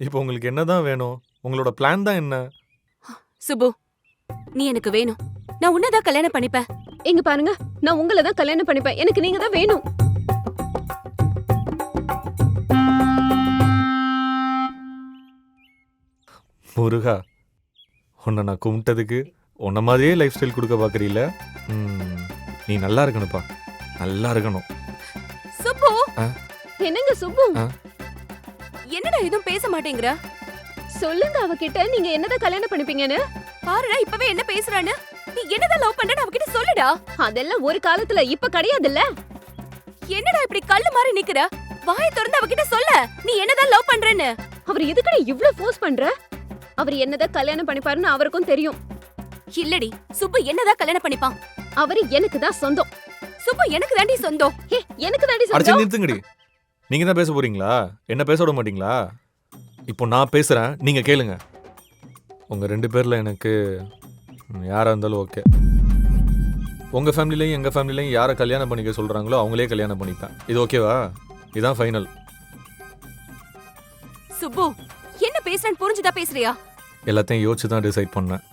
இப்போ உங்களுக்கு என்னதான் வேணும்? உங்களோட பிளான் தான் என்ன? சுப்பு, நீ எனக்கு வேணும். நான் உன்னதான் கல்யாணம் பண்ணிப்பேன். இங்க பாருங்க, நான் உங்களை தான் கல்யாணம் பண்ணிப்பேன். எனக்கு நீங்க தான் வேணும். முருகா, உன்னை நான் கும்பிட்டதுக்கு உன்ன மாதிரியே லைஃப் ஸ்டைல் கொடுக்க பார்க்குறீல்ல? நீ நல்லா இருக்கணும்ப்பா, நல்லா இருக்கணும். சுப்பு, என்னங்க சுப்பு? என்னடா எதுவும் பேச மாட்டேங்கிற? சொல்லுங்க அவகிட்ட, நீங்க என்னதான் கல்யாணம் பண்ணிப்பீங்கன்னு. பாருடா இப்பவே என்ன பேசுறான்னு. நீ என்னதான் லவ் பண்றன்னு அவகிட்ட சொல்லுடா. அதெல்லாம் ஒரு காலத்துல, இப்ப கிடையாதுல்ல. என்னடா இப்படி கல்லு மாதிரி நிக்கிற? வாயை திறந்து அவகிட்ட சொல்ல, நீ என்னதான் லவ் பண்றன்னு. அவர் எதுக்குடா இவ்ளோ ஃபோர்ஸ் பண்ற? அவர் என்னதான் கல்யாணம் பண்ணிப்பாருன்னு அவருக்கும் தெரியும். இல்லடி, சுப்பு என்னதான் கல்யாணம் பண்ணிப்பான். அவரு எனக்கு தான் சொந்தம். சுப்பு எனக்கு தாண்டி சொந்தம். ஹே, எனக்கு தாண்டி அடிச்சு சொந்தம். நிறுத்துங்கடி. நீங்க தான் பேச போறீங்களா? என்ன பேச விட மாட்டீங்களா? இப்போ நான் பேசுறேன், நீங்க கேளுங்க. உங்க 2 பேர்ல எனக்கு யாரா இருந்தாலும் ஓகே. உங்க ஃபேமிலிலையும் எங்க ஃபேமிலிலையும் யாரை கல்யாணம் பண்ணிக்க சொல்றாங்களோ அவங்களே கல்யாணம் பண்ணிப்பேன். இது ஓகேவா? இதான் ஃபைனல். சுப்பு, என்ன பேசுறேன்னு புரிஞ்சுதா பேசுறியா? எல்லாத்தையும் யோசிச்சு தான் டிசைட் பண்ணேன்.